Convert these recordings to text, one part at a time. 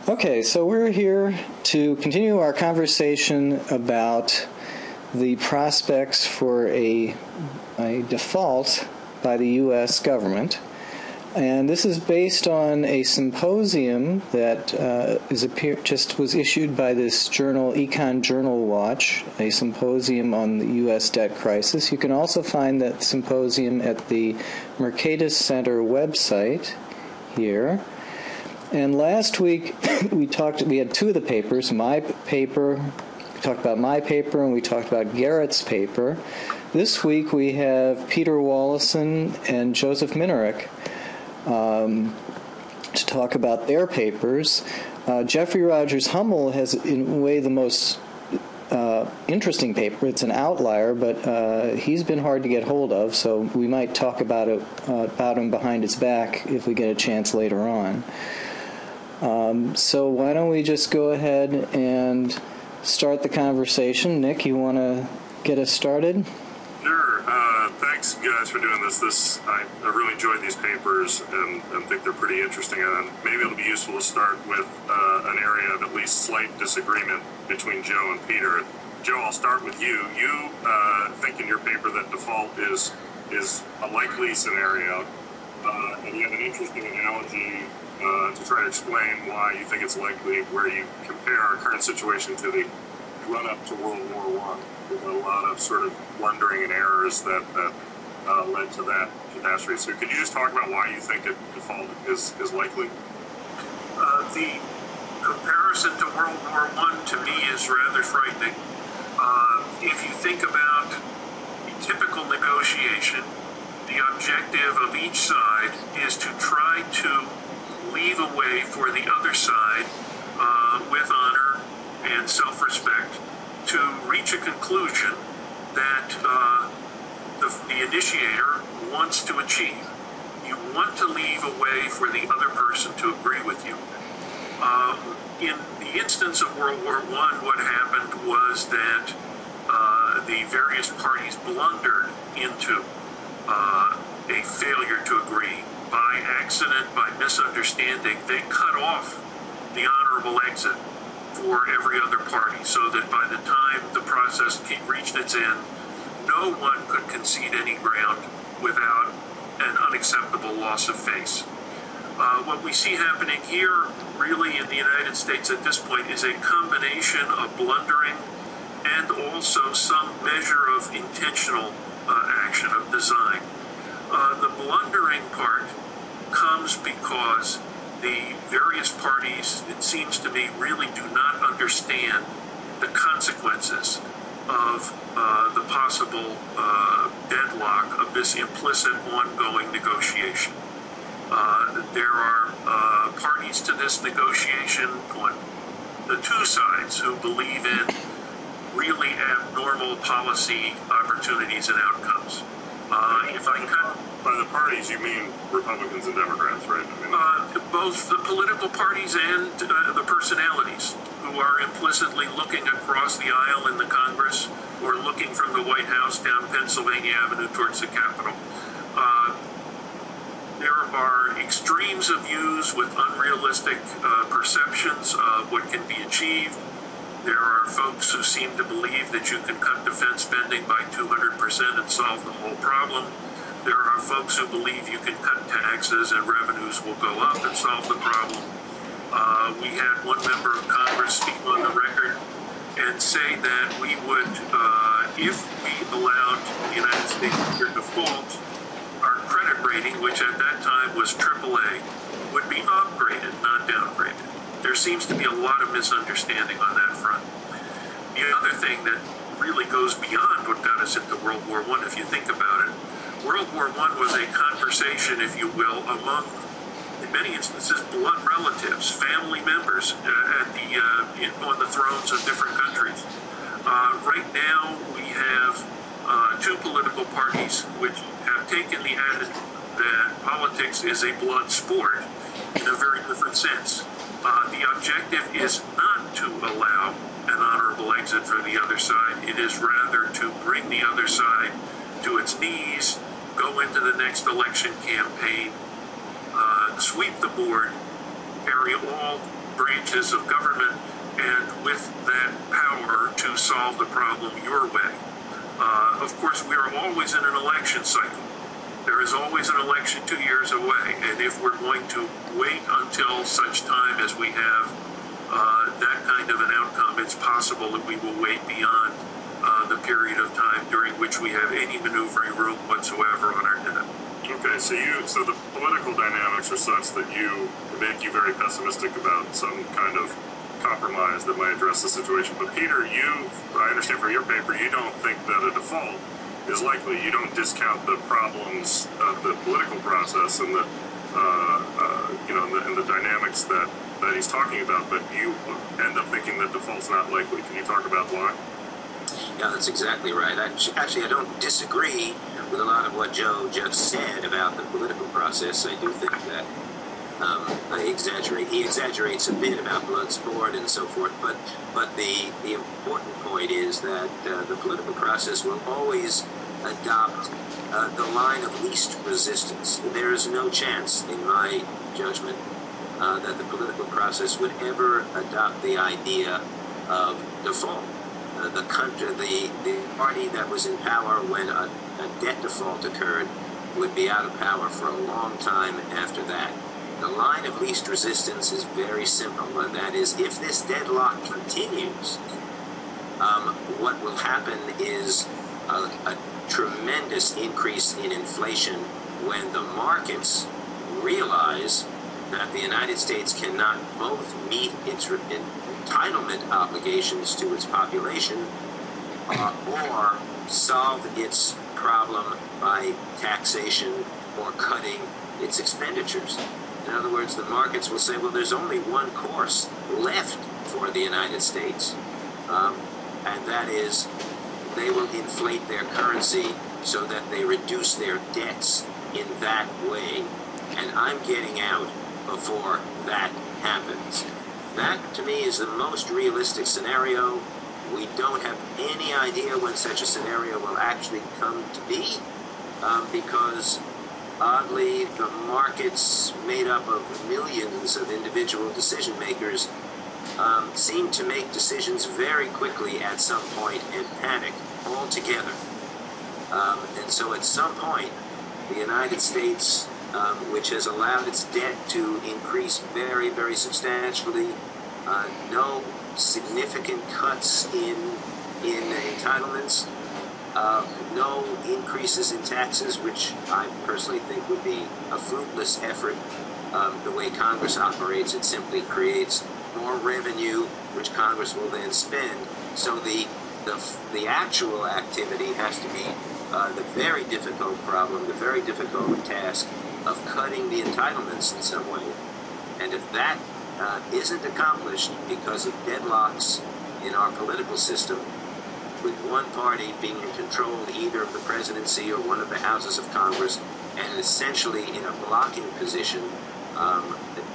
Okay, so we're here to continue our conversation about the prospects for a default by the U.S. government. And this is based on a symposium that just was issued by this journal, Econ Journal Watch, a symposium on the U.S. debt crisis. You can also find that symposium at the Mercatus Center website here. And last week we had two of the papers, my paper, we talked about my paper, and we talked about Garrett's paper. This week we have Peter Wallison and Joseph Minarik to talk about their papers. Jeffrey Rogers Hummel has, in a way, the most interesting paper. It's an outlier, but he's been hard to get hold of, so we might talk about him behind his back if we get a chance later on. So why don't we just go ahead and start the conversation. Nick, you want to get us started? Sure. Thanks, guys, for doing this. I really enjoyed these papers and think they're pretty interesting. And maybe it'll be useful to start with an area of at least slight disagreement between Joe and Peter. Joe, I'll start with you. You think in your paper that default is a likely scenario, and you have an interesting analogy to try to explain why you think it's likely, where you compare our current situation to the run-up to World War I. With a lot of sort of blundering and errors that led to that catastrophe. So could you just talk about why you think a default is likely? The comparison to World War I, to me, is rather frightening. If you think about a typical negotiation, the objective of each side is to try to leave a way for the other side with honor and self-respect to reach a conclusion that the initiator wants to achieve. You want to leave a way for the other person to agree with you. In the instance of World War I, what happened was that the various parties blundered into a failure to agree. By accident, by misunderstanding, they cut off the honorable exit for every other party, so that by the time the process reached its end, no one could concede any ground without an unacceptable loss of face. What we see happening here, really in the United States at this point, is a combination of blundering and also some measure of intentional action, of design. The blundering part comes because the various parties, it seems to me, really do not understand the consequences of the possible deadlock of this implicit ongoing negotiation. There are parties to this negotiation on the two sides who believe in really abnormal policy opportunities and outcomes. If I cut... By the parties, you mean Republicans and Democrats, right? Both the political parties and the personalities who are implicitly looking across the aisle in the Congress or looking from the White House down Pennsylvania Avenue towards the Capitol. There are extremes of views with unrealistic perceptions of what can be achieved. There are folks who seem to believe that you can cut defense spending by 200% and solve the whole problem. There are folks who believe you can cut taxes and revenues will go up and solve the problem. We had one member of Congress speak on the record and say that we would, if we allowed the United States to default, our credit rating, which at that time was AAA, would be upgraded, not downgraded. There seems to be a lot of misunderstanding on that front. The other thing that really goes beyond what got us into World War I, if you think about it, World War I was a conversation, if you will, among, in many instances, blood relatives, family members on the thrones of different countries. Right now, we have two political parties which have taken the attitude that politics is a blood sport in a very different sense. The objective is not to allow an honorable exit for the other side. It is rather to bring the other side to its knees, go into the next election campaign, sweep the board, carry all branches of government and with that power to solve the problem your way. Of course, we are always in an election cycle. There is always an election 2 years away, and if we're going to wait until such time as we have that kind of an outcome, it's possible that we will wait beyond the period of time during which we have any maneuvering room whatsoever on our debt. Okay, so the political dynamics are such that make you very pessimistic about some kind of compromise that might address the situation. But Peter, I understand from your paper, you don't think that a default is likely. You don't discount the problems of the political process and the and the dynamics that he's talking about, but you end up thinking that default's not likely. Can you talk about why? Yeah, that's exactly right. Actually, I don't disagree with a lot of what Joe just said about the political process. I do think that he exaggerates a bit about blood sport and so forth, but the important point is that the political process will always adopt the line of least resistance. There is no chance, in my judgment, that the political process would ever adopt the idea of default. The party that was in power when a debt default occurred would be out of power for a long time after that. The line of least resistance is very simple, and that is, if this deadlock continues, what will happen is a tremendous increase in inflation when the markets realize that the United States cannot both meet its entitlement obligations to its population or solve its problem by taxation or cutting its expenditures. In other words, the markets will say, well, there's only one course left for the United States, and that is they will inflate their currency so that they reduce their debts in that way. And I'm getting out before that happens. That, to me, is the most realistic scenario. We don't have any idea when such a scenario will actually come to be, because oddly, the markets made up of millions of individual decision makers seem to make decisions very quickly at some point and panic altogether. And so at some point, the United States, which has allowed its debt to increase very, very substantially, no significant cuts in entitlements, no increases in taxes, which I personally think would be a fruitless effort. The way Congress operates, it simply creates more revenue, which Congress will then spend. So the actual activity has to be the very difficult problem, the very difficult task of cutting the entitlements in some way. And if that isn't accomplished because of deadlocks in our political system, with one party being in control either of the presidency or one of the houses of Congress, and essentially in a blocking position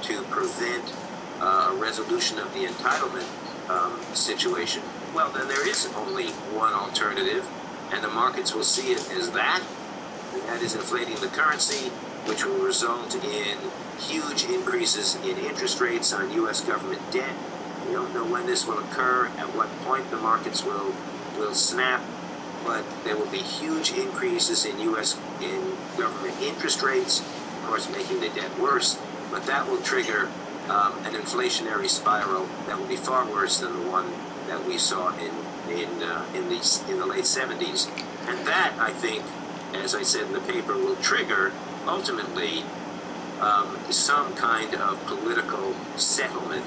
to prevent a resolution of the entitlement situation, well, then there is only one alternative, and the markets will see it as that, and that is inflating the currency, which will result in huge increases in interest rates on U.S. government debt. We don't know when this will occur, at what point the markets will snap, but there will be huge increases in government interest rates, of course making the debt worse, but that will trigger an inflationary spiral that will be far worse than the one that we saw in the late 70s. And that, I think, as I said in the paper, will trigger ultimately some kind of political settlement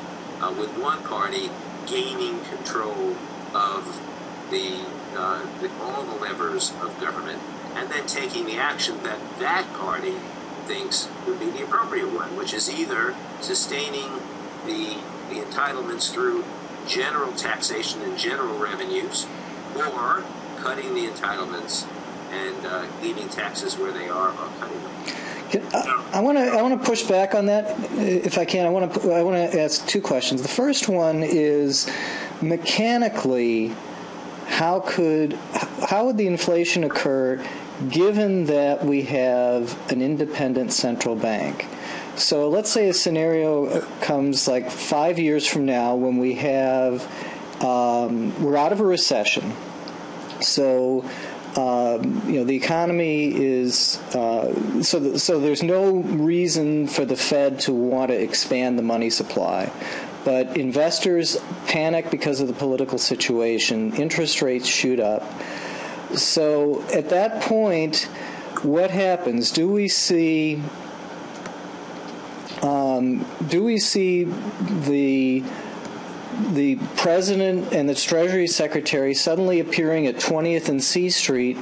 with one party gaining control of all the levers of government, and then taking the action that that party thinks would be the appropriate one, which is either sustaining the entitlements through general taxation and general revenues, or cutting the entitlements and leaving taxes where they are or cutting them. I want to push back on that, if I can. I want to ask two questions. The first one is, mechanically, how would the inflation occur given that we have an independent central bank? So let's say a scenario comes like 5 years from now when we have, we're out of a recession. So, the economy is, so there's no reason for the Fed to want to expand the money supply. But investors panic because of the political situation. Interest rates shoot up. So at that point, what happens? Do we see the president and the Treasury Secretary suddenly appearing at 20th and C Street,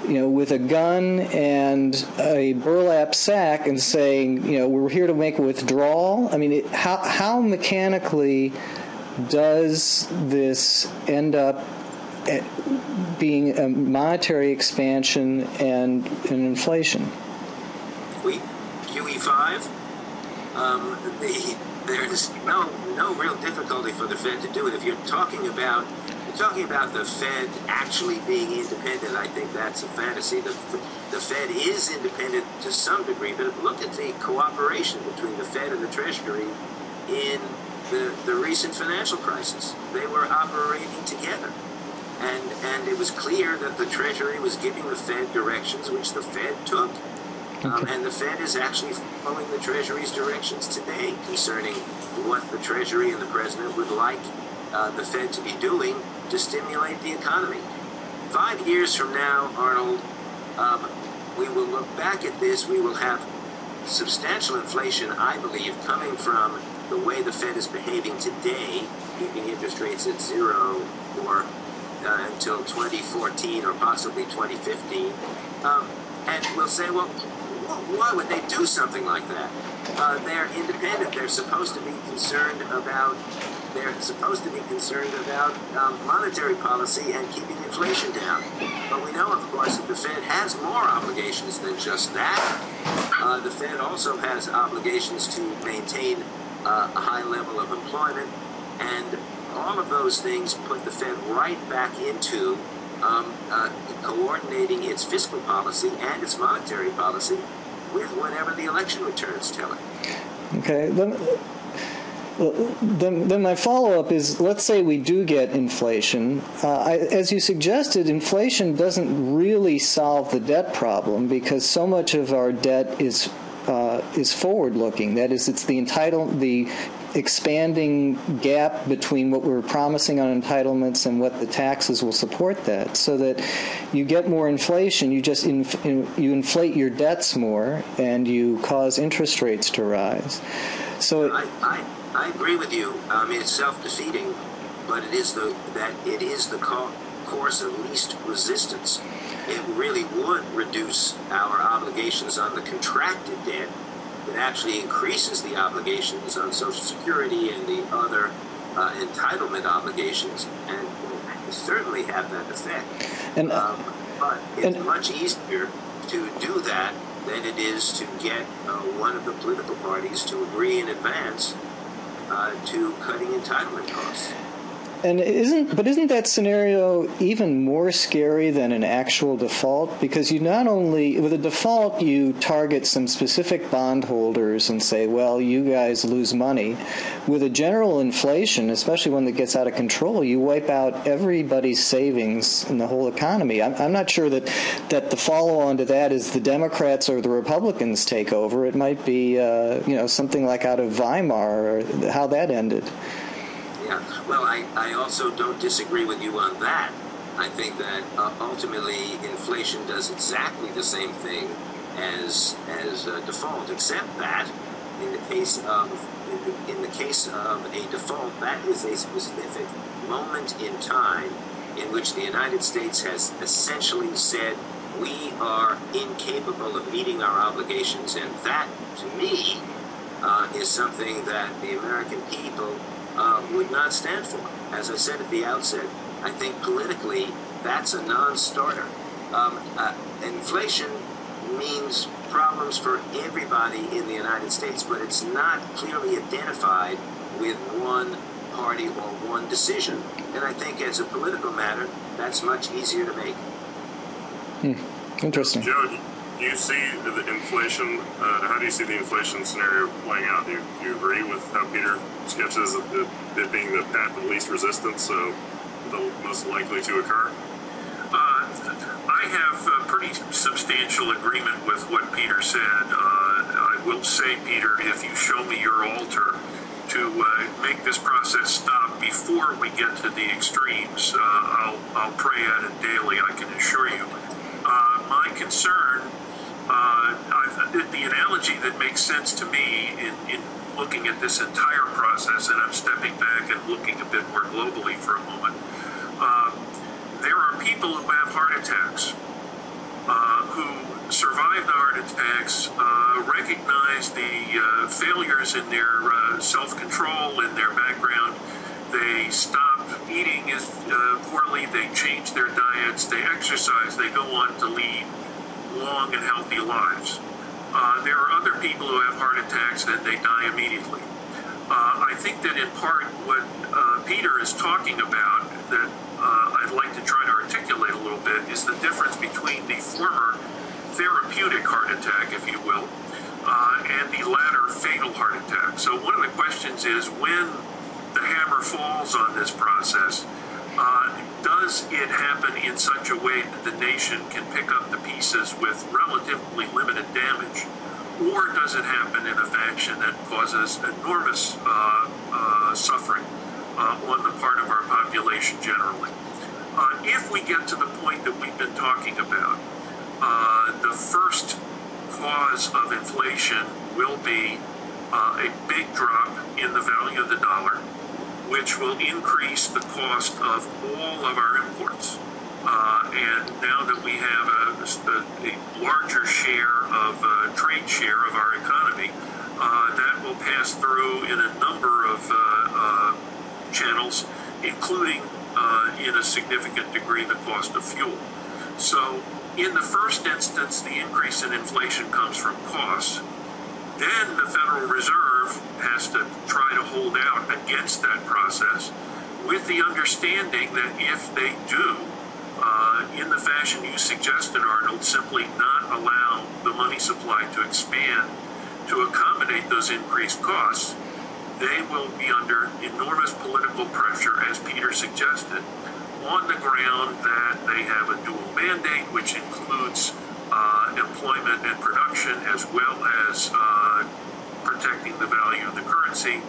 with a gun and a burlap sack and saying, we're here to make a withdrawal? I mean, how mechanically does this end up being a monetary expansion and an inflation? QE5, there's no real difficulty for the Fed to do it. If you're talking about the Fed actually being independent, I think that's a fantasy. The Fed is independent to some degree, but look at the cooperation between the Fed and the Treasury in the recent financial crisis. They were operating together. And it was clear that the Treasury was giving the Fed directions which the Fed took. And the Fed is actually following the Treasury's directions today concerning what the Treasury and the President would like the Fed to be doing to stimulate the economy. 5 years from now, Arnold, we will look back at this. We will have substantial inflation, I believe, coming from the way the Fed is behaving today, keeping interest rates at zero or until 2014 or possibly 2015. And we'll say, well, why would they do something like that? They're independent. They're supposed to be concerned about monetary policy and keeping inflation down. But we know, of course, that the Fed has more obligations than just that. The Fed also has obligations to maintain a high level of employment, and all of those things put the Fed right back into coordinating its fiscal policy and its monetary policy with whatever the election returns tell it. Okay. Then my follow-up is, let's say we do get inflation. As you suggested, inflation doesn't really solve the debt problem because so much of our debt is forward-looking. That is, it's the expanding gap between what we're promising on entitlements and what the taxes will support that. So that you get more inflation, you just you inflate your debts more, and you cause interest rates to rise. So I agree with you. It's self-defeating, but it is the course of least resistance. It really would reduce our obligations on the contracted debt. It actually increases the obligations on Social Security and the other entitlement obligations, and will certainly have that effect. But it's much easier to do that than it is to get one of the political parties to agree in advance to cutting entitlement costs. And isn't that scenario even more scary than an actual default? Because you not only, with a default, you target some specific bondholders and say, well, you guys lose money. With a general inflation, especially one that gets out of control, you wipe out everybody's savings in the whole economy. I'm not sure that the follow-on to that is the Democrats or the Republicans take over. It might be something like out of Weimar, or how that ended. Well, I also don't disagree with you on that. I think that ultimately inflation does exactly the same thing as default, except that in the case of a default, that is a specific moment in time in which the United States has essentially said we are incapable of meeting our obligations, and that, to me, is something that the American people would not stand for. As I said at the outset, I think politically that's a non-starter. Inflation means problems for everybody in the United States, but it's not clearly identified with one party or one decision. And I think as a political matter, that's much easier to make. Interesting. Joe, Do you see the inflation? How do you see the inflation scenario playing out? Do you agree with how Peter sketches it being the path of least resistance, so the most likely to occur? I have a pretty substantial agreement with what Peter said. I will say, Peter, if you show me your altar to make this process stop before we get to the extremes, I'll pray at it daily, I can assure you. My concern, the analogy that makes sense to me in looking at this entire process, and I'm stepping back and looking a bit more globally for a moment, there are people who have heart attacks, who survive the heart attacks, recognize the failures in their self-control, in their background. They stop eating as poorly, they change their diets, they exercise, they go on to lead long and healthy lives. There are other people who have heart attacks and they die immediately. I think that in part what Peter is talking about, that I'd like to try to articulate a little bit, is the difference between the former therapeutic heart attack, if you will, and the latter fatal heart attack. So one of the questions is, when the hammer falls on this process, does it happen in such a way that the nation can pick up the pieces with relatively limited damage? Or does it happen in a fashion that causes enormous suffering on the part of our population generally? If we get to the point that we've been talking about, the first cause of inflation will be a big drop in the value of the dollar, which will increase the cost of all of our imports. And now that we have a larger share of trade share of our economy, that will pass through in a number of channels, including in a significant degree the cost of fuel. So in the first instance, the increase in inflation comes from costs. Then the Federal Reserve has to try to hold out against that process, with the understanding that if they do, in the fashion you suggested, Arnold, simply not allow the money supply to expand to accommodate those increased costs, they will be under enormous political pressure, as Peter suggested, on the ground that they have a dual mandate, which includes employment and production, as well as protecting the value of the currency.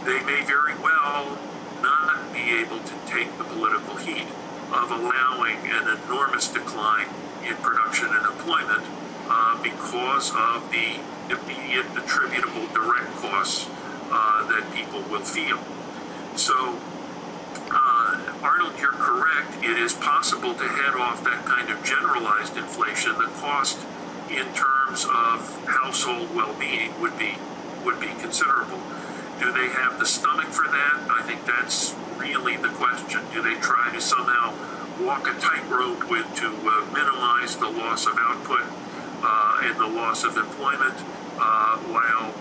They may very well not be able to take the political heat of allowing an enormous decline in production and employment because of the immediate attributable direct costs that people will feel. So, Arnold, you're correct. It is possible to head off that kind of generalized inflation. The cost in terms of household well-being would be considerable. Do they have the stomach for that? I think that's really the question. Do they try to somehow walk a tightrope to minimize the loss of output and the loss of employment while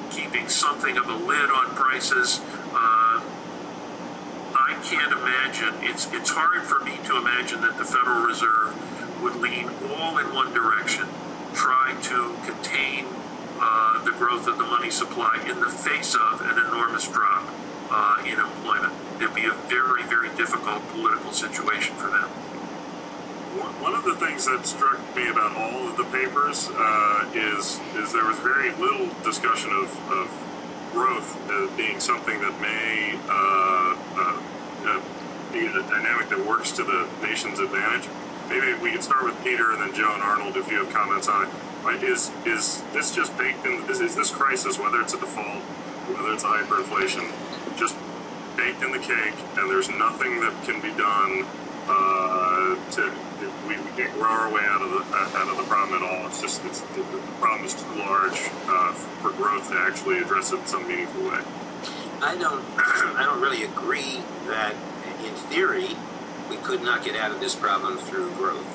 keeping something of a lid on prices? I can't imagine. It's hard for me to imagine that the Federal Reserve would lean all in one direction, try to contain the growth of the money supply in the face of an enormous drop in employment. It'd be a very, very difficult political situation for them. One of the things that struck me about all of the papers is there was very little discussion of growth being something that may be a dynamic that works to the nation's advantage. Maybe we could start with Peter and then Joe and Arnold if you have comments on it. Right? Is this just baked in? Is this crisis, whether it's a default, whether it's a hyperinflation, just baked in the cake, and there's nothing that can be done we can't grow our way out of the problem at all. It's just the problem is too large for growth to actually address it in some meaningful way. I don't really agree that in theory we could not get out of this problem through growth.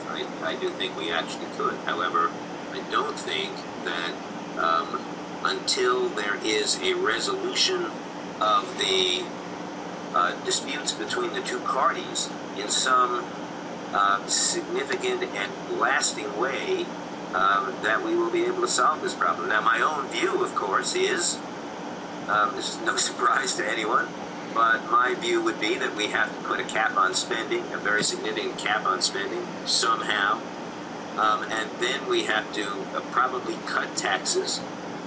I do think we actually could. However, I don't think that until there is a resolution of the disputes between the two parties in some significant and lasting way, that we will be able to solve this problem. Now, my own view, of course, is, this is no surprise to anyone, but my view would be that we have to put a cap on spending, a very significant cap on spending, somehow. And then we have to probably cut taxes.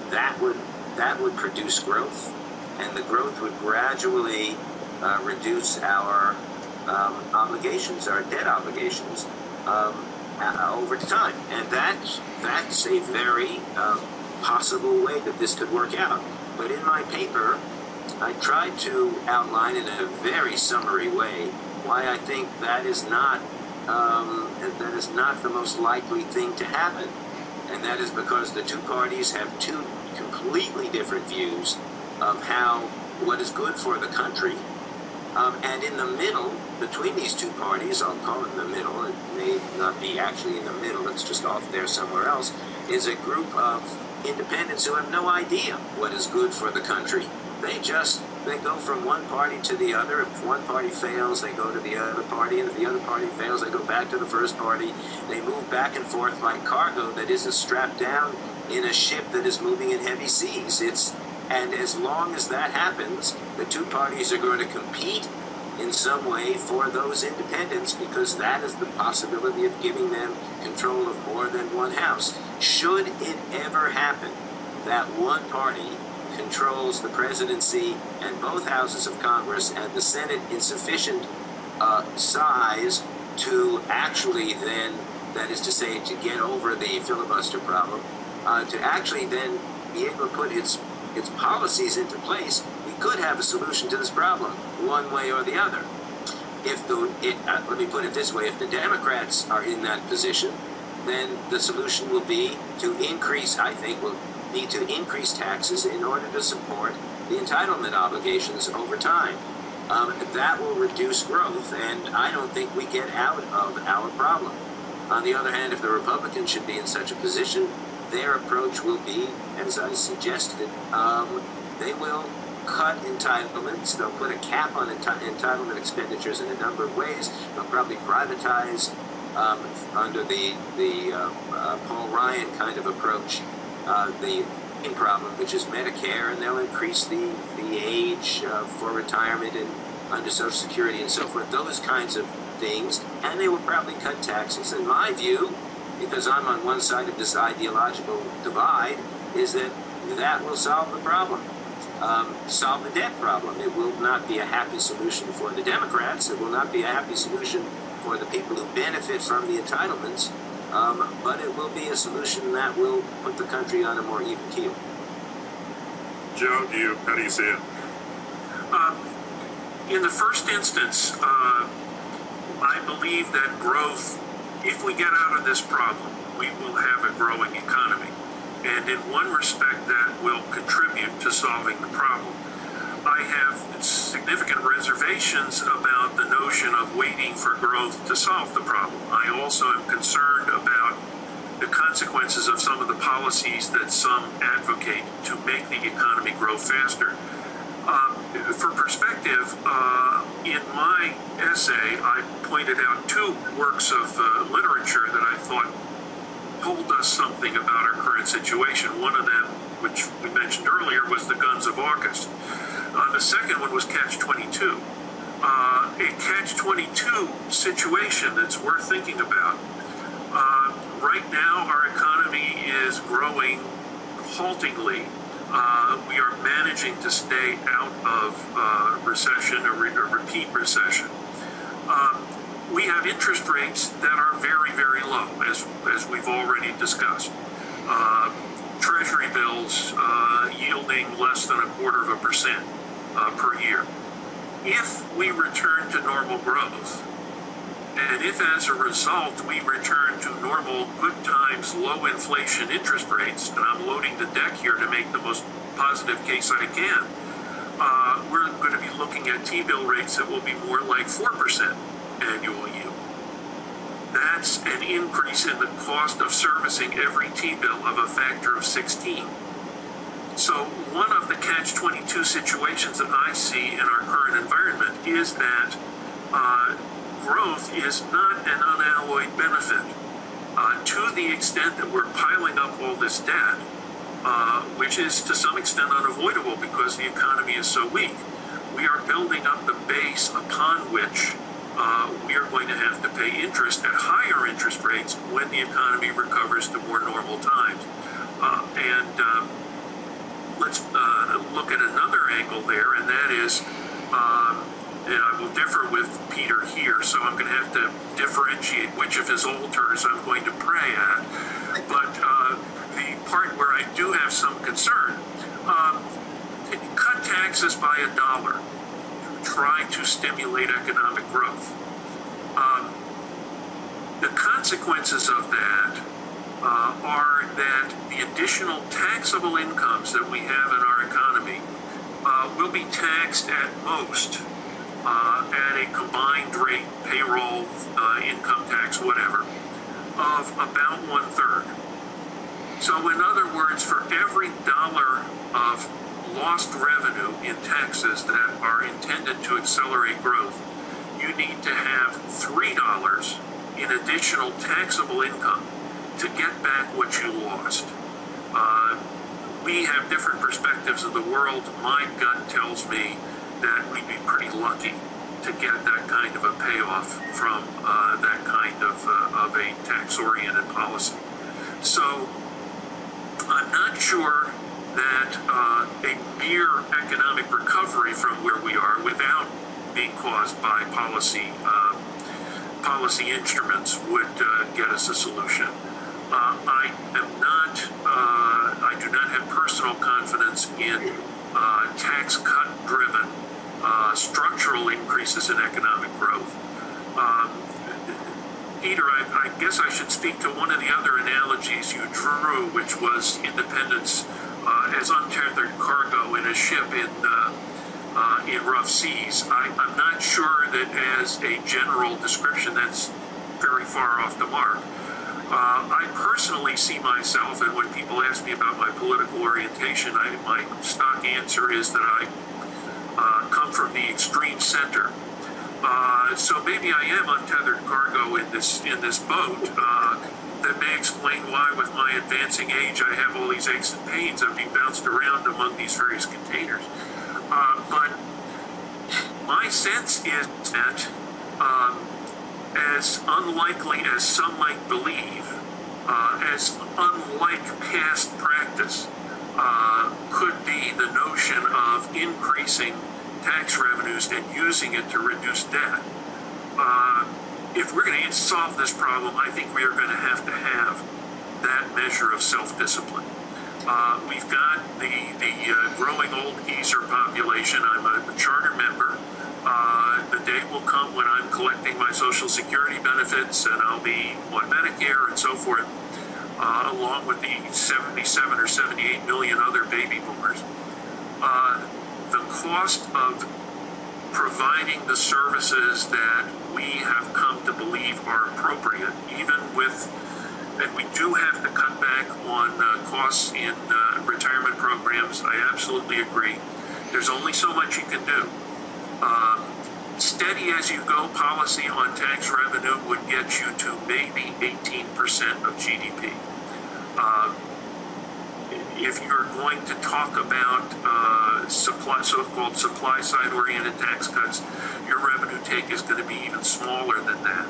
That would produce growth, and the growth would gradually reduce our obligations, our debt obligations, over time. And that's a very possible way that this could work out. But in my paper, I tried to outline in a very summary way why I think that is not the most likely thing to happen. And that is because the two parties have two completely different views of what is good for the country. And in the middle, between these two parties, I'll call it in the middle, it may not be actually in the middle, it's just off there somewhere else, is a group of independents who have no idea what is good for the country. They go from one party to the other. If one party fails, they go to the other party, and if the other party fails, they go back to the first party. They move back and forth like cargo that isn't strapped down in a ship that is moving in heavy seas. And as long as that happens, the two parties are going to compete in some way for those independents, because that is the possibility of giving them control of more than one house. Should it ever happen that one party controls the presidency and both houses of Congress and the Senate in sufficient size to actually then, that is to say, to get over the filibuster problem, to actually then be able to put its policies into place, we could have a solution to this problem, one way or the other. Let me put it this way, if the Democrats are in that position, then the solution will be to increase, I think, will need to increase taxes in order to support the entitlement obligations over time. That will reduce growth, and I don't think we get out of our problem. On the other hand, if the Republicans should be in such a position, their approach will be, as I suggested, they will cut entitlements. They'll put a cap on entitlement expenditures in a number of ways. They'll probably privatize under the Paul Ryan kind of approach the main problem, which is Medicare, and they'll increase the age for retirement and under Social Security and so forth, those kinds of things, and they will probably cut taxes. In my view, because I'm on one side of this ideological divide, is that will solve the problem, solve the debt problem. It will not be a happy solution for the Democrats. It will not be a happy solution for the people who benefit from the entitlements, but it will be a solution that will put the country on a more even keel. Joe, how do you see it? In the first instance, I believe that growth, if we get out of this problem, we will have a growing economy. And in one respect, that will contribute to solving the problem. I have significant reservations about the notion of waiting for growth to solve the problem. I also am concerned about the consequences of some of the policies that some advocate to make the economy grow faster. For perspective, in my essay, I pointed out two works of literature that I thought told us something about our current situation. One of them, which we mentioned earlier, was The Guns of August. The second one was Catch-22. A Catch-22 situation that's worth thinking about. Right now, our economy is growing haltingly. We are managing to stay out of recession, a repeat recession. We have interest rates that are very, very low, as we've already discussed. Treasury bills yielding less than 0.25% per year. If we return to normal growth, and if as a result we return to normal good times, low inflation interest rates, and I'm loading the deck here to make the most positive case I can, we're going to be looking at T-bill rates that will be more like 4% annual yield. That's an increase in the cost of servicing every T-bill of a factor of 16. So one of the catch-22 situations that I see in our current environment is that growth is not an unalloyed benefit. To the extent that we're piling up all this debt, which is to some extent unavoidable because the economy is so weak, we are building up the base upon which we are going to have to pay interest at higher interest rates when the economy recovers to more normal times. Let's look at another angle there, and that is, and I will differ with Peter here, so I'm going to have to differentiate which of his altars I'm going to pray at. But the part where I do have some concern, cut taxes by $1 to try to stimulate economic growth. The consequences of that are that the additional taxable incomes that we have in our economy will be taxed at most at a combined rate, payroll, income tax, whatever, of about 1/3. So in other words, for every $1 of lost revenue in taxes that are intended to accelerate growth, you need to have $3 in additional taxable income to get back what you lost. We have different perspectives of the world. My gut tells me that we'd be pretty lucky to get that kind of a payoff from that kind of a tax-oriented policy. So I'm not sure that a mere economic recovery from where we are without being caused by policy instruments would get us a solution. I do not have personal confidence in tax cut-driven structural increases in economic growth. Peter, I guess I should speak to one of the other analogies you drew, which was independence as untethered cargo in a ship in rough seas. I'm not sure that as a general description that's very far off the mark. I personally see myself, and when people ask me about my political orientation, my stock answer is that I come from the extreme center. So maybe I am untethered cargo in this boat. That may explain why, with my advancing age, I have all these aches and pains of being bounced around among these various containers. But my sense is that as unlikely as some might believe, as unlike past practice, could be the notion of increasing tax revenues and using it to reduce debt. If we're going to solve this problem, I think we are going to have that measure of self-discipline. We've got the growing old geezer population. I'm a charter member. The day will come when I'm collecting my Social Security benefits and I'll be on Medicare and so forth, along with the 77 or 78 million other baby boomers. The cost of providing the services that we have come to believe are appropriate, even with, and we do have to cut back on costs in retirement programs. I absolutely agree. There's only so much you can do. Steady as you go policy on tax revenue would get you to maybe 18% of GDP. If you're going to talk about so-called supply-side oriented tax cuts, your revenue take is going to be even smaller than that.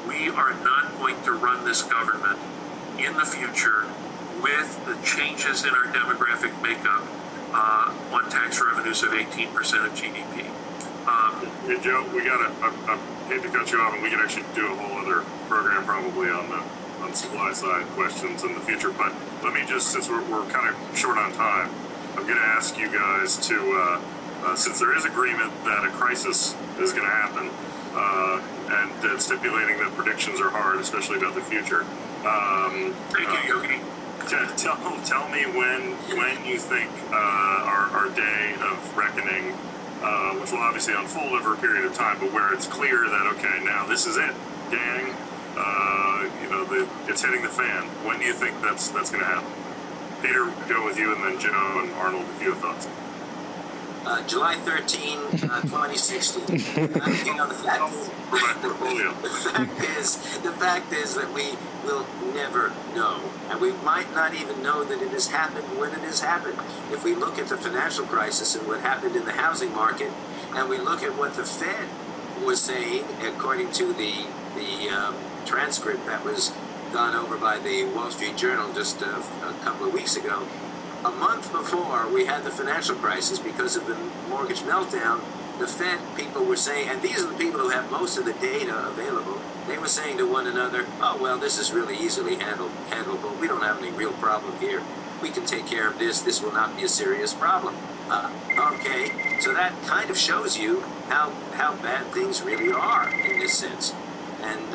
We are not going to run this government in the future with the changes in our demographic makeup on tax revenues of 18% of GDP. Hey, Joe, I hate to cut you off, and we could actually do a whole other program probably on supply side questions in the future, but let me just, since we're kind of short on time, I'm going to ask you guys to, since there is agreement that a crisis is going to happen, and stipulating that predictions are hard, especially about the future. Thank you, Yogi. Tell me when you think our day of reckoning, which will obviously unfold over a period of time, but where it's clear that, okay, now this is it, gang, it's hitting the fan. When do you think that's going to happen? Peter, go with you, and then Joe and Arnold, if you have thoughts. July 13, 2016. The fact is that we will never know. And we might not even know that it has happened when it has happened. If we look at the financial crisis and what happened in the housing market, and we look at what the Fed was saying, according to the transcript that was gone over by the Wall Street Journal just a couple of weeks ago, a month before we had the financial crisis because of the mortgage meltdown, the Fed people were saying, and these are the people who have most of the data available, they were saying to one another, oh, well, this is really easily handleable. We don't have any real problem here. We can take care of this. This will not be a serious problem. Okay, so that kind of shows you how bad things really are in this sense. And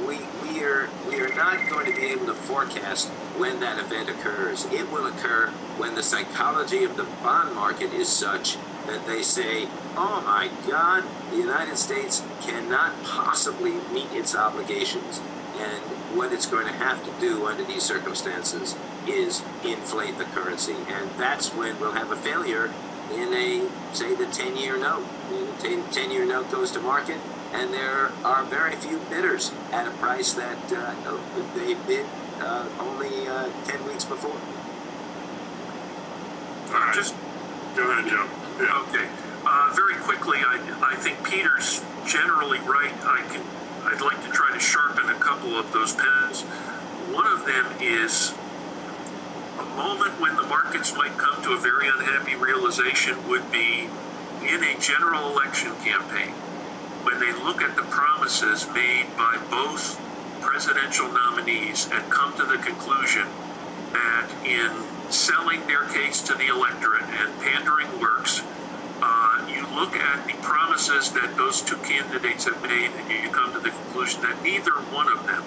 we are not going to be able to forecast when that event occurs. It will occur when the psychology of the bond market is such that they say, oh my God, the United States cannot possibly meet its obligations. And what it's going to have to do under these circumstances is inflate the currency. And that's when we'll have a failure in say, the 10-year note. The 10-year note goes to market, and there are very few bidders at a price that they bid only 10 weeks before. All right. Just go ahead, Joe. Yeah. Okay. Very quickly, I think Peter's generally right. I'd like to try to sharpen a couple of those pens. One of them is a moment when the markets might come to a very unhappy realization would be in a general election campaign, when they look at the promises made by both presidential nominees and come to the conclusion that in selling their case to the electorate and pandering works, you look at the promises that those two candidates have made and you come to the conclusion that neither one of them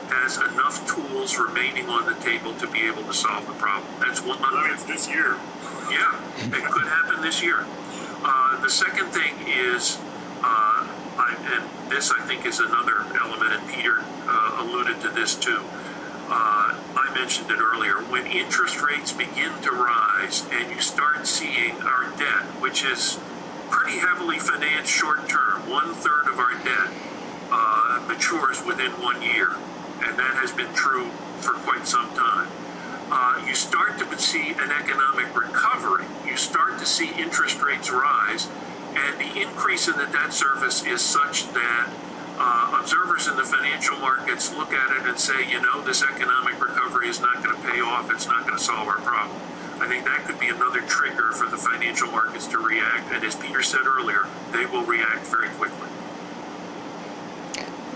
has enough tools remaining on the table to be able to solve the problem. That's one. It's this year. Yeah, it could happen this year. The second thing is, and this I think is another element, and Peter alluded to this too. I mentioned it earlier. When interest rates begin to rise and you start seeing our debt, which is pretty heavily financed short term, 1/3 of our debt matures within 1 year, and that has been true for quite some time. You start to see an economic recovery. You start to see interest rates rise, and the increase in the debt service is such that observers in the financial markets look at it and say, this economic recovery is not going to pay off. It's not going to solve our problem. I think that could be another trigger for the financial markets to react. And as Peter said earlier, they will react very quickly.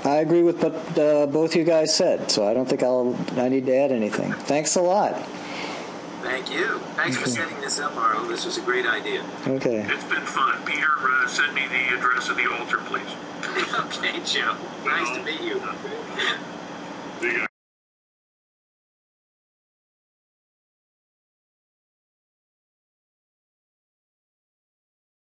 I agree with what both you guys said, so I don't think I need to add anything. Thanks a lot. Thank you. Thanks for setting this up, Arnold. This was a great idea. Okay. It's been fun. Peter, send me the address of the altar, please. Okay, Joe. Nice to meet you. See you guys.